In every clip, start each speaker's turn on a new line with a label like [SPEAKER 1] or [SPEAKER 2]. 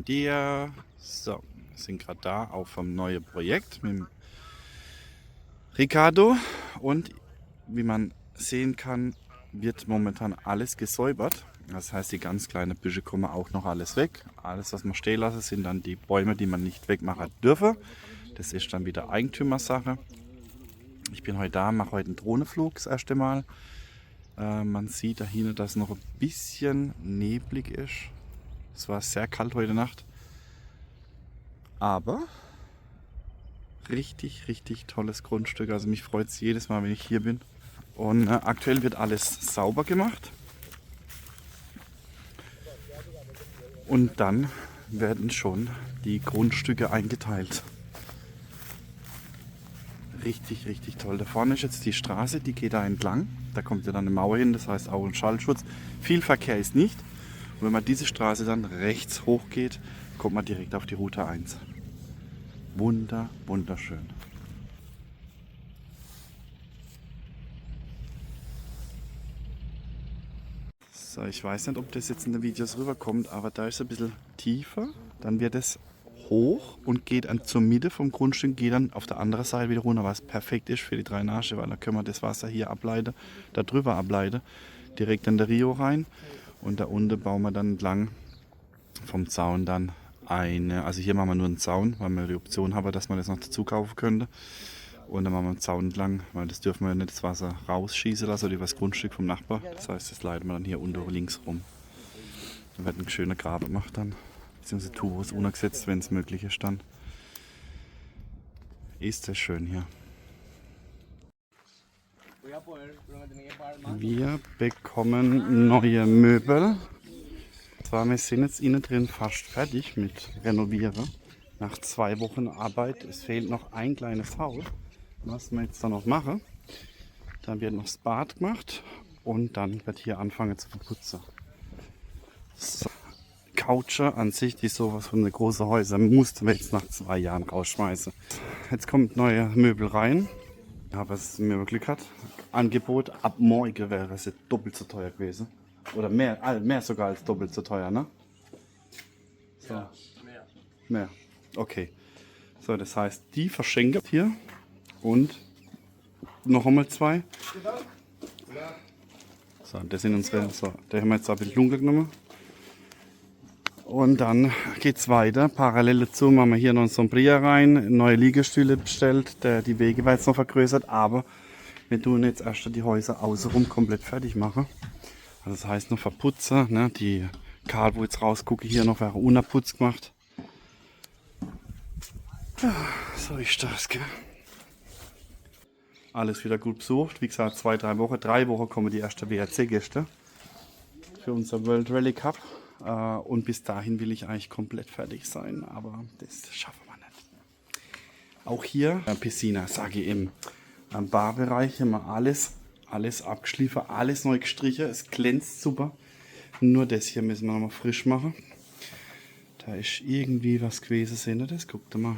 [SPEAKER 1] dia. So, wir sind gerade da auf einem neuen Projekt mit dem Ricardo und wie man sehen kann, wird momentan alles gesäubert. Das heißt, die ganz kleinen Büsche kommen auch noch alles weg. Alles, was man stehen lassen, sind dann die Bäume, die man nicht wegmachen dürfe. Das ist dann wieder Eigentümersache. Ich bin heute da, mache heute einen Drohnenflug das erste Mal. Man sieht dahinter, dass es noch ein bisschen neblig ist. Es war sehr kalt heute Nacht. Aber richtig, richtig tolles Grundstück. Also mich freut es jedes Mal, wenn ich hier bin. Und aktuell wird alles sauber gemacht. Und dann werden schon die Grundstücke eingeteilt. Richtig, richtig toll. Da vorne ist jetzt die Straße, die geht da entlang. Da kommt ja dann eine Mauer hin, das heißt auch ein Schallschutz. Viel Verkehr ist nicht. Und wenn man diese Straße dann rechts hoch geht, kommt man direkt auf die Route 1. Wunderschön. So, ich weiß nicht, ob das jetzt in den Videos rüberkommt, aber da ist es ein bisschen tiefer. Dann wird es hoch und geht dann zur Mitte vom Grundstück, geht dann auf der anderen Seite wieder runter, was perfekt ist für die Drainage, weil da können wir das Wasser hier ableiten, da drüber ableiten, direkt in der Rio rein. Und da unten bauen wir dann entlang vom Zaun dann eine, also hier machen wir nur einen Zaun, weil wir die Option haben, dass man das noch dazu kaufen könnte. Und dann machen wir einen Zaun entlang, weil das dürfen wir ja nicht das Wasser rausschießen lassen oder über das Grundstück vom Nachbar. Das heißt, das leiten wir dann hier unten links rum. Dann wird ein schöner Graben gemacht dann, beziehungsweise Tubos untergesetzt, wenn es möglich ist dann. Ist das schön hier. Wir bekommen neue Möbel. Wir sind jetzt innen drin fast fertig mit Renovieren. Nach 2 Wochen Arbeit. Es fehlt noch ein kleines Haus, was wir jetzt dann noch machen. Dann wird noch das Bad gemacht und dann wird hier anfangen zu verputzen. So. Coucher an sich, die sowas von den großen Häusern, mussten wir jetzt nach 2 Jahren rausschmeißen. Jetzt kommt neue Möbel rein. Aber es mir Glück hat. Angebot ab morgen wäre es jetzt doppelt so teuer gewesen. Oder mehr sogar als doppelt so teuer, ne? So. Ja, mehr. Okay. So, das heißt, die verschenken hier und noch einmal 2. So, das sind unsere. So, da haben wir jetzt ein bisschen dunkel genommen. Und dann geht es weiter. Parallel dazu machen wir hier noch ein Sombria rein, neue Liegestühle bestellt. Die Wege war jetzt noch vergrößert, aber wir tun jetzt erst die Häuser außenrum komplett fertig machen. Also das heißt noch verputzen, ne? Die Kabel, wo jetzt rausgucke, hier noch wäre unerputzt gemacht. Ja, so ist das, gell? Alles wieder gut besucht. Wie gesagt, 2-3 Wochen. 3 Wochen kommen die ersten WRC-Gäste für unser World Rally Cup. Und bis dahin will ich eigentlich komplett fertig sein, aber das schaffen wir nicht. Auch hier Piscina, sage ich im Barbereich haben wir alles abgeschliffen, alles neu gestrichen. Es glänzt super. Nur das hier müssen wir nochmal frisch machen. Da ist irgendwie was gewesen, seht ihr das? Guckt mal.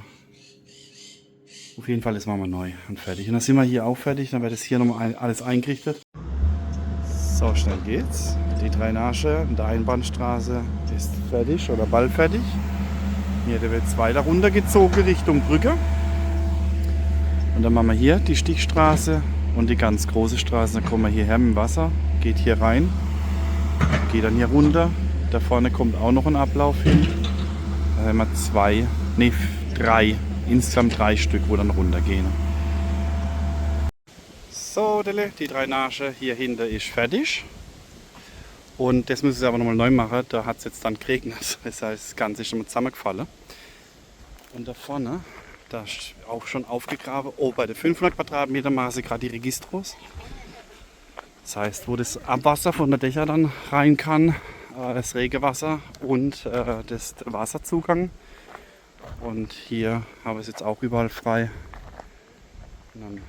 [SPEAKER 1] Auf jeden Fall, das machen wir neu und fertig. Und dann sind wir hier auch fertig, dann wird es hier nochmal alles eingerichtet. So schnell geht's. Die Drainage in der Einbahnstraße ist fertig oder bald fertig. Hier wird es weiter runtergezogen Richtung Brücke. Und dann machen wir hier die Stichstraße und die ganz große Straße. Dann kommen wir hierher mit dem Wasser, geht hier rein, geht dann hier runter. Da vorne kommt auch noch ein Ablauf hin. Da haben wir 3, insgesamt 3 Stück, wo dann runtergehen. So, die Drainage hier hinter ist fertig. Und das müssen sie aber nochmal neu machen. Da hat es jetzt dann geregnet. Das heißt, das Ganze ist nochmal zusammengefallen. Und da vorne, da ist auch schon aufgegraben. Oh, bei den 500 Quadratmeter machen sie gerade die Registros. Das heißt, wo das Abwasser von der Dächer dann rein kann, das Regenwasser und das Wasserzugang. Und hier haben wir es jetzt auch überall frei. Und dann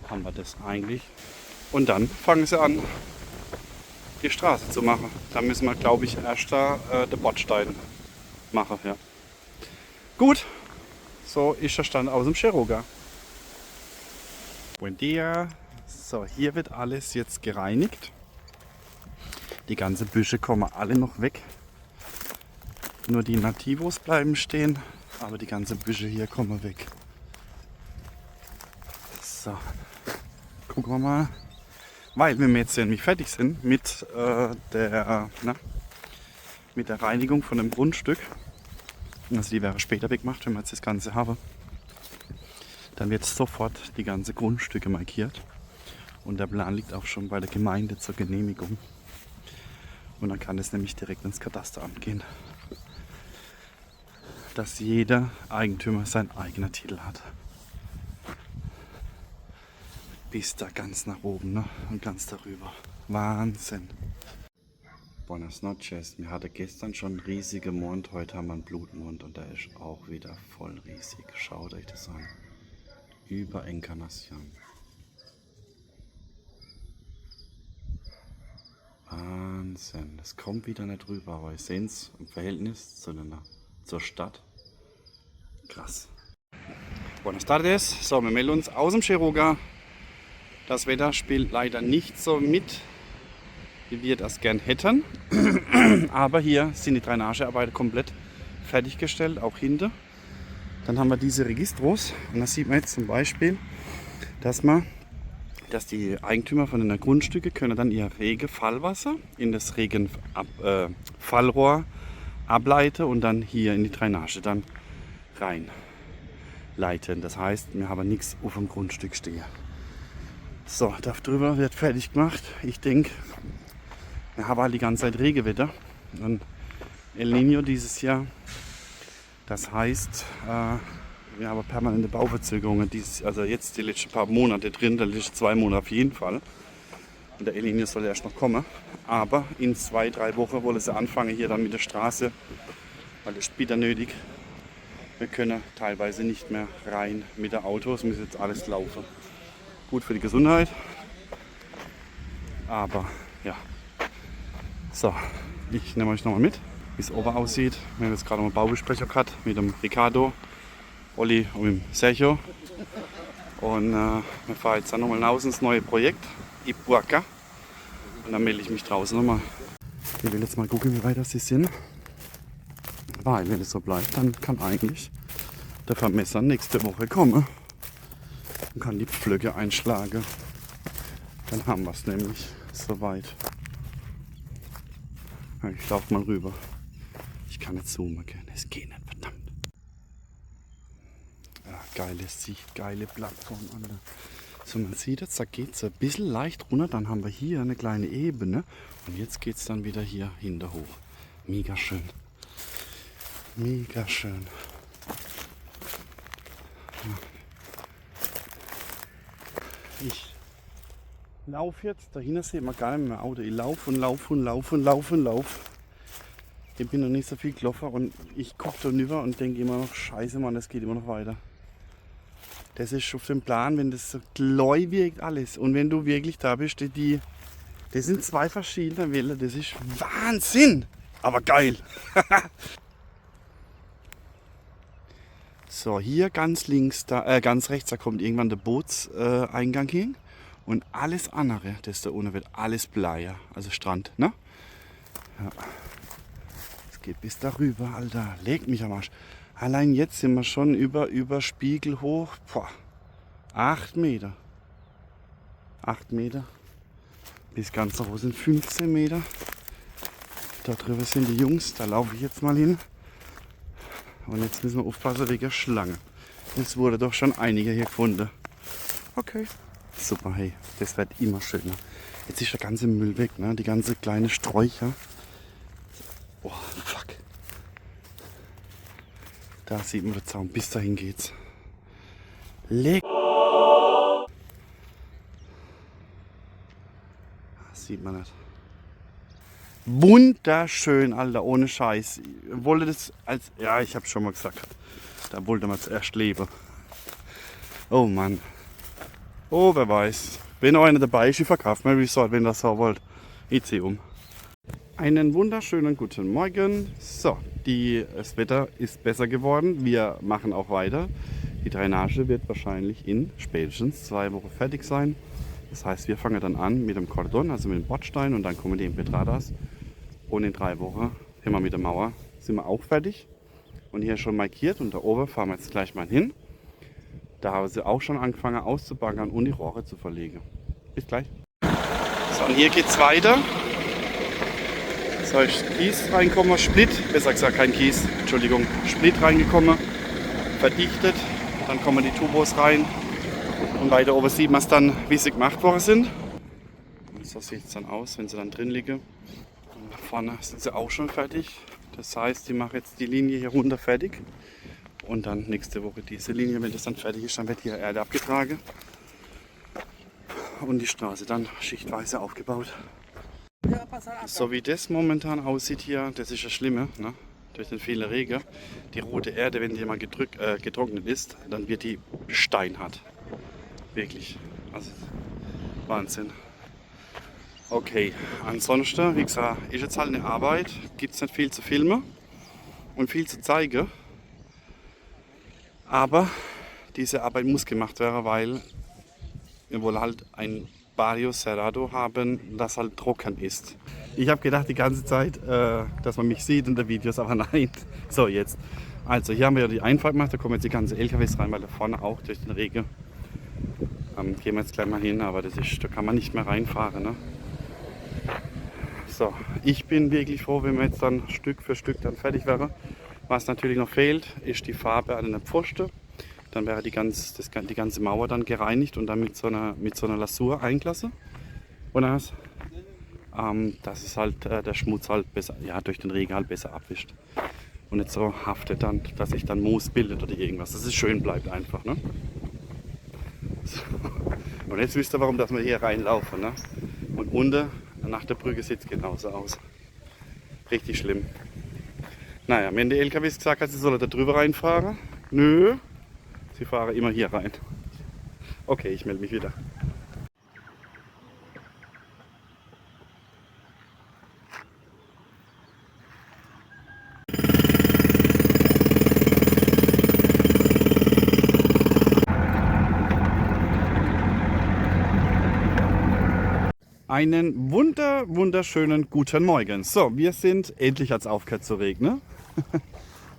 [SPEAKER 1] haben wir das eigentlich. Und dann fangen sie an, die Straße zu machen. Da müssen wir, glaube ich, erst den Bordstein machen. Ja. Gut, so ist der Stand aus dem Cheroga. Buen dia. So, hier wird alles jetzt gereinigt. Die ganzen Büsche kommen alle noch weg. Nur die Nativos bleiben stehen, aber die ganzen Büsche hier kommen weg. So, gucken wir mal. Weil, wenn wir jetzt nämlich fertig sind mit mit der Reinigung von dem Grundstück, also die wäre später weggemacht, wenn wir jetzt das Ganze haben, dann wird sofort die ganze Grundstücke markiert. Und der Plan liegt auch schon bei der Gemeinde zur Genehmigung. Und dann kann es nämlich direkt ins Katasteramt gehen. Dass jeder Eigentümer seinen eigenen Titel hat. Bis da ganz nach oben, ne? Und ganz darüber. Wahnsinn. Buenas noches. Wir hatten gestern schon einen riesigen Mond, heute haben wir einen Blutmond und der ist auch wieder voll riesig. Schaut euch das an. Über Encarnación. Wahnsinn. Das kommt wieder nicht rüber, aber ich sehe es im Verhältnis zur Stadt. Krass. Buenas tardes. So, wir melden uns aus dem Xiroga. Das Wetter spielt leider nicht so mit, wie wir das gern hätten. Aber hier sind die Drainagearbeiten komplett fertiggestellt, auch hinter. Dann haben wir diese Registros und da sieht man jetzt zum Beispiel, dass die Eigentümer von den Grundstücken können dann ihr Regenfallwasser in das Regenfallrohr ableiten und dann hier in die Drainage dann reinleiten. Das heißt, wir haben nichts auf dem Grundstück stehen. So, da drüber wird fertig gemacht. Ich denke, wir haben halt die ganze Zeit Regenwetter. Und El Niño dieses Jahr. Das heißt, wir haben permanente Bauverzögerungen. Also jetzt die letzten paar Monate drin, die letzten 2 Monate auf jeden Fall. Und der El Niño soll erst noch kommen. Aber in 2-3 Wochen wollen sie anfangen hier dann mit der Straße. Weil das ist bitter nötig. Wir können teilweise nicht mehr rein mit den Autos, müssen jetzt alles laufen. Gut für die Gesundheit, aber ja. So, ich nehme euch nochmal mit, wie es oben aussieht. Wir haben jetzt gerade noch eine Baubesprechung gehabt mit dem Ricardo, Olli und dem Sergio. Und wir fahren jetzt dann nochmal raus ins neue Projekt, Ipuaca. Und dann melde ich mich draußen nochmal. Ich will jetzt mal gucken, wie weit das sie sind. Weil, wenn es so bleibt, dann kann eigentlich der Vermesser nächste Woche kommen. Und kann die Pflöcke einschlagen. Dann haben wir es nämlich soweit. Ja, ich laufe mal rüber. Ich kann nicht zoomen können. Es geht nicht, verdammt. Ja, geile Sicht, geile Plattform, Alter. So, man sieht jetzt, da geht es ein bisschen leicht runter. Dann haben wir hier eine kleine Ebene. Und jetzt geht es dann wieder hier hinter hoch. Mega schön. Mega schön. Ja. Ich laufe jetzt, dahinter sieht man gar nicht mehr Auto. Ich laufe und laufe und laufe und laufe und laufe. Ich bin noch nicht so viel gelaufen und ich gucke da rüber und denke immer noch, scheiße Mann, das geht immer noch weiter. Das ist auf dem Plan, wenn das so gläubig alles und wenn du wirklich da bist, das sind 2 verschiedene Wellen, das ist Wahnsinn, aber geil. So, hier ganz links, ganz rechts, da kommt irgendwann der Bootseingang hin. Und alles andere, das da unten wird alles Bleier, also Strand, ne? Ja. Es geht bis darüber, Alter, leg mich am Arsch. Allein jetzt sind wir schon über Spiegel hoch. Boah, 8 Meter. 8 Meter. Bis ganz nach oben sind 15 Meter. Da drüber sind die Jungs, da laufe ich jetzt mal hin. Und jetzt müssen wir aufpassen wegen der Schlange. Es wurde doch schon einige hier gefunden. Okay. Super, hey, das wird immer schöner. Jetzt ist der ganze Müll weg, ne? Die ganze kleine Sträucher. Oh, fuck. Da sieht man den Zaun, bis dahin geht's. Leg. Das sieht man nicht. Wunderschön, Alter, ohne Scheiß. Ich wollte das ja, ich habe schon mal gesagt, da wollte man zuerst leben. Oh Mann. Oh, wer weiß. Wenn noch einer dabei ist, ich verkaufe mir Resort, wenn das so wollt. Ich ziehe um. Einen wunderschönen guten Morgen. So, das Wetter ist besser geworden. Wir machen auch weiter. Die Drainage wird wahrscheinlich in spätestens 2 Wochen fertig sein. Das heißt, wir fangen dann an mit dem Cordon, also mit dem Bordstein und dann kommen die in Pedradas. Und in 3 Wochen sind wir mit der Mauer sind wir auch fertig. Und hier schon markiert und da oben fahren wir jetzt gleich mal hin. Da haben sie auch schon angefangen auszubaggern und die Rohre zu verlegen. Bis gleich. So, und hier geht's weiter. So, ist Kies reingekommen, Split, besser gesagt kein Kies, Entschuldigung, Split reingekommen, verdichtet. Dann kommen die Tubos rein und weiter oben sieht man es dann, wie sie gemacht worden sind. Und so sieht es dann aus, wenn sie dann drin liegen. Und da vorne sind sie auch schon fertig. Das heißt, die machen jetzt die Linie hier runter fertig. Und dann nächste Woche diese Linie, wenn das dann fertig ist, dann wird hier Erde abgetragen. Und die Straße dann schichtweise aufgebaut. So wie das momentan aussieht hier, das ist das Schlimme, ne? Durch den vielen Regen. Die rote Erde, wenn die mal getrocknet ist, dann wird die steinhart. Wirklich. Also Wahnsinn. Okay, ansonsten, wie gesagt, ist jetzt halt eine Arbeit. Gibt es nicht viel zu filmen und viel zu zeigen. Aber diese Arbeit muss gemacht werden, weil wir wollen halt ein Barrio Cerrado haben, das halt trocken ist. Ich habe gedacht die ganze Zeit, dass man mich sieht in den Videos, aber nein. So, jetzt. Also hier haben wir ja die Einfahrt gemacht, da kommen jetzt die ganzen LKWs rein, weil da vorne auch durch den Regen. Gehen wir jetzt gleich mal hin, aber das ist, da kann man nicht mehr reinfahren. Ne? So, ich bin wirklich froh, wenn wir jetzt dann Stück für Stück dann fertig wären. Was natürlich noch fehlt, ist die Farbe an den Pfosten. Dann wäre die ganze Mauer dann gereinigt und dann mit so einer Lasur eingelassen. Und das ist halt der Schmutz halt besser, ja, durch den Regen halt besser abwischt. Und nicht so haftet dann, dass sich dann Moos bildet oder irgendwas. Dass es schön bleibt einfach. Ne? So. Und jetzt wisst ihr, warum dass wir hier reinlaufen. Ne? Und unten nach der Brücke sieht es genauso aus. Richtig schlimm. Naja, wenn die LKWs gesagt hat, sie sollen da drüber reinfahren. Nö. Sie fahren immer hier rein. Okay, ich melde mich wieder. Einen wunderschönen guten Morgen. So, wir sind endlich als aufgehört zu regnen.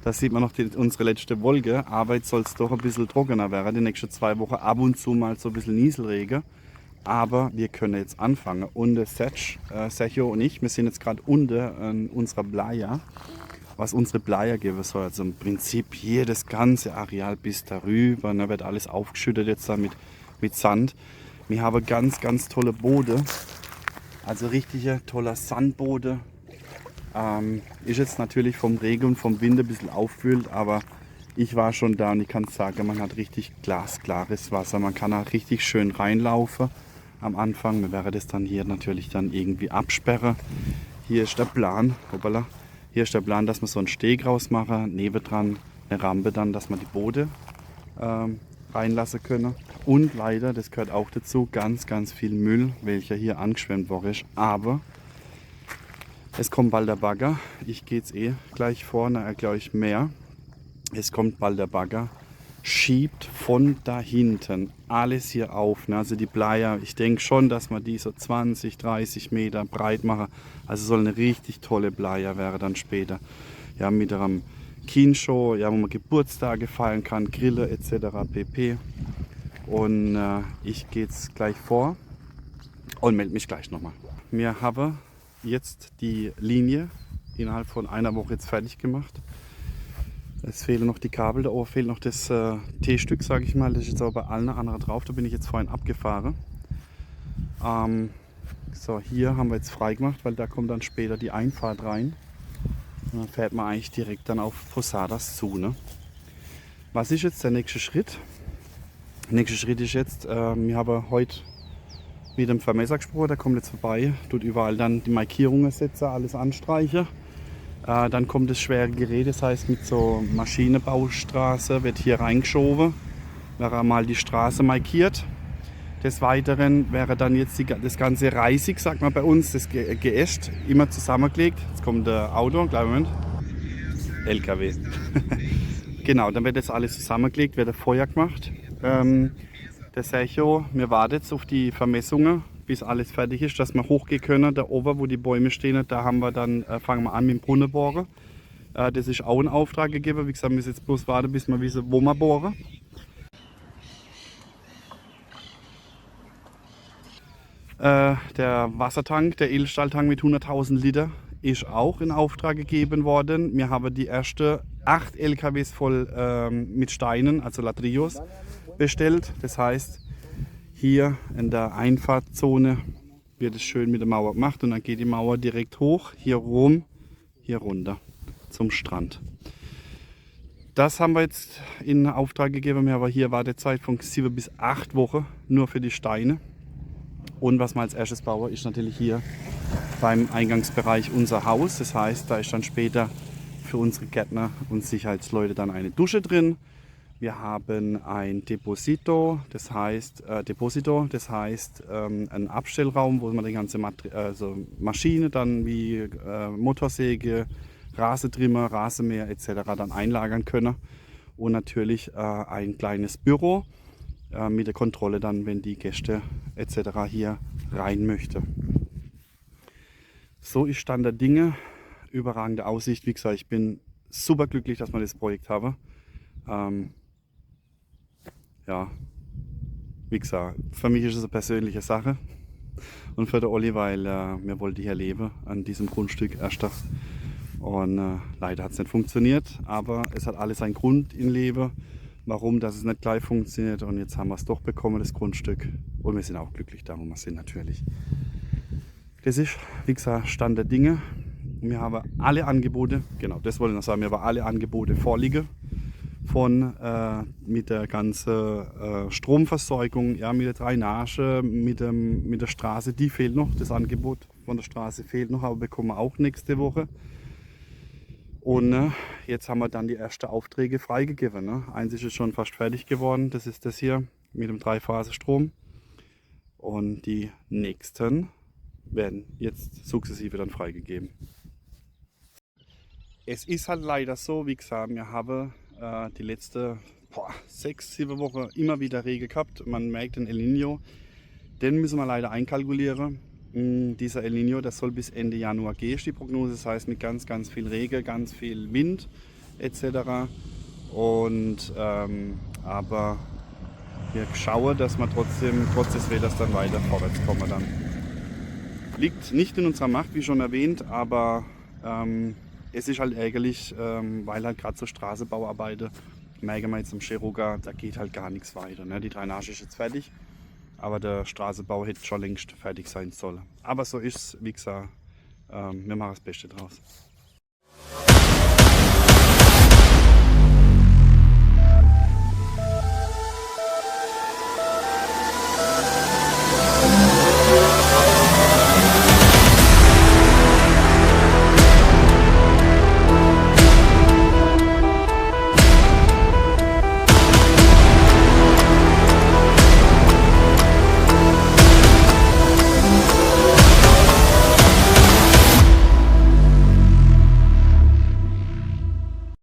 [SPEAKER 1] Da sieht man noch unsere letzte Wolke, aber jetzt soll es doch ein bisschen trockener werden. Die nächsten 2 Wochen ab und zu mal so ein bisschen Nieselregen. Aber wir können jetzt anfangen. Und Sergio und ich, wir sind jetzt gerade unter unserer Playa. Was unsere Playa geben soll. Also im Prinzip hier das ganze Areal bis darüber. Da wird alles aufgeschüttet jetzt da mit Sand. Wir haben ganz tolle Boote. Also richtige toller Sandboote. Ist jetzt natürlich vom Regen und vom Wind ein bisschen aufgewühlt, aber ich war schon da und ich kann sagen, man hat richtig glasklares Wasser. Man kann auch richtig schön reinlaufen am Anfang. Wir werden das dann hier natürlich dann irgendwie absperren. Hier ist der Plan, hoppala, hier ist der Plan, dass wir so einen Steg rausmachen, nebendran eine Rampe dann, dass wir die Boote reinlassen können. Und leider, das gehört auch dazu, ganz viel Müll, welcher hier angeschwemmt worden ist. Aber es kommt bald der Bagger. Ich gehe jetzt gleich vorne, erkläre ich mehr. Es kommt bald der Bagger. Schiebt von da hinten alles hier auf. Ne? Also die Playa, ich denke schon, dass wir die so 20, 30 Meter breit machen. Also soll eine richtig tolle Playa wäre dann später. Ja, mit einem Kinshow, ja, wo man Geburtstage feiern kann, Grille etc. pp. Und ich gehe jetzt gleich vor und melde mich gleich nochmal. Wir haben jetzt die Linie innerhalb von einer Woche jetzt fertig gemacht. Es fehlen noch die Kabel, da oben fehlt noch das T-Stück, sage ich mal. Das ist jetzt aber bei allen anderen drauf, da bin ich jetzt vorhin abgefahren. So, hier haben wir jetzt frei gemacht, weil da kommt dann später die Einfahrt rein. Und dann fährt man eigentlich direkt dann auf Posadas zu. Ne? Was ist jetzt der nächste Schritt? Der nächste Schritt ist jetzt, wir haben heute mit dem Vermesser gesprochen, der kommt jetzt vorbei, tut überall dann die Markierungen setzen, alles anstreichen. Dann kommt das schwere Gerät, das heißt mit so Maschinenbaustraße wird hier reingeschoben, wäre mal die Straße markiert. Des Weiteren wäre dann jetzt das ganze Reisig, sagt man bei uns, das Geäst, immer zusammengelegt. Jetzt kommt der Auto, kleinen Moment, LKW. Genau, dann wird jetzt alles zusammengelegt, wird ein Feuer gemacht. Der Sergio, wir warten jetzt auf die Vermessungen, bis alles fertig ist, dass wir hochgehen können. Da oben, wo die Bäume stehen, da haben wir dann, fangen wir an mit dem Brunnenbohren. Das ist auch ein Auftrag gegeben. Wie gesagt, wir müssen jetzt bloß warten, bis wir wissen, wo wir bohren. Der Wassertank, der Edelstahltank mit 100.000 Liter, ist auch in Auftrag gegeben worden. Wir haben die ersten 8 LKWs voll mit Steinen, also Ladrillos, bestellt. Das heißt, hier in der Einfahrtzone wird es schön mit der Mauer gemacht und dann geht die Mauer direkt hoch, hier rum, hier runter zum Strand. Das haben wir jetzt in Auftrag gegeben. Wir haben hier Wartezeit von 7 bis 8 Wochen nur für die Steine. Und was wir als erstes bauen, ist natürlich hier beim Eingangsbereich unser Haus. Das heißt, da ist dann später für unsere Gärtner und Sicherheitsleute dann eine Dusche drin. Wir haben ein Deposito, das heißt ein Abstellraum, wo man die ganze Maschine dann wie Motorsäge, Rasentrimmer, Rasenmäher etc. dann einlagern können. Und natürlich ein kleines Büro mit der Kontrolle dann, wenn die Gäste etc. hier rein möchte. So ist Stand der Dinge. Überragende Aussicht. Wie gesagt, ich bin super glücklich, dass wir das Projekt haben. Ja, wie gesagt, für mich ist es eine persönliche Sache. Und für den Olli, weil wir wollten hier leben an diesem Grundstück erster. Und leider hat es nicht funktioniert, aber es hat alles einen Grund im Leben, warum das es nicht gleich funktioniert. Und jetzt haben wir es doch bekommen, das Grundstück. Und wir sind auch glücklich da, wo wir sind natürlich. Das ist, wie gesagt, Stand der Dinge. Wir haben alle Angebote, genau, das wollte ich noch sagen, wir haben alle Angebote vorliegen. Von mit der ganzen Stromversorgung, ja, mit der Drainage, mit der Straße, die fehlt noch. Das Angebot von der Straße fehlt noch, aber bekommen wir auch nächste Woche. Und jetzt haben wir dann die ersten Aufträge freigegeben. Ne? Eins ist jetzt schon fast fertig geworden, das ist das hier mit dem Dreiphase-Strom. Und die nächsten werden jetzt sukzessive dann freigegeben. Es ist halt leider so, wie gesagt, wir haben die letzten 6, 7 Wochen immer wieder Regen gehabt. Man merkt den El Niño, den müssen wir leider einkalkulieren. Dieser El Niño, das soll bis Ende Januar gehen, ist die Prognose. Das heißt mit ganz, ganz viel Regen, ganz viel Wind etc. Und aber wir schauen, dass wir trotzdem, trotz des Wetters, dann weiter vorwärts kommen. Dann. Liegt nicht in unserer Macht, wie schon erwähnt, aber es ist halt ärgerlich, weil halt gerade so Straßenbauarbeiten, merken wir jetzt am Cheruga, da geht halt gar nichts weiter. Ne? Die Drainage ist jetzt fertig, aber der Straßenbau hätte schon längst fertig sein sollen. Aber so ist es, wie gesagt, wir machen das Beste draus.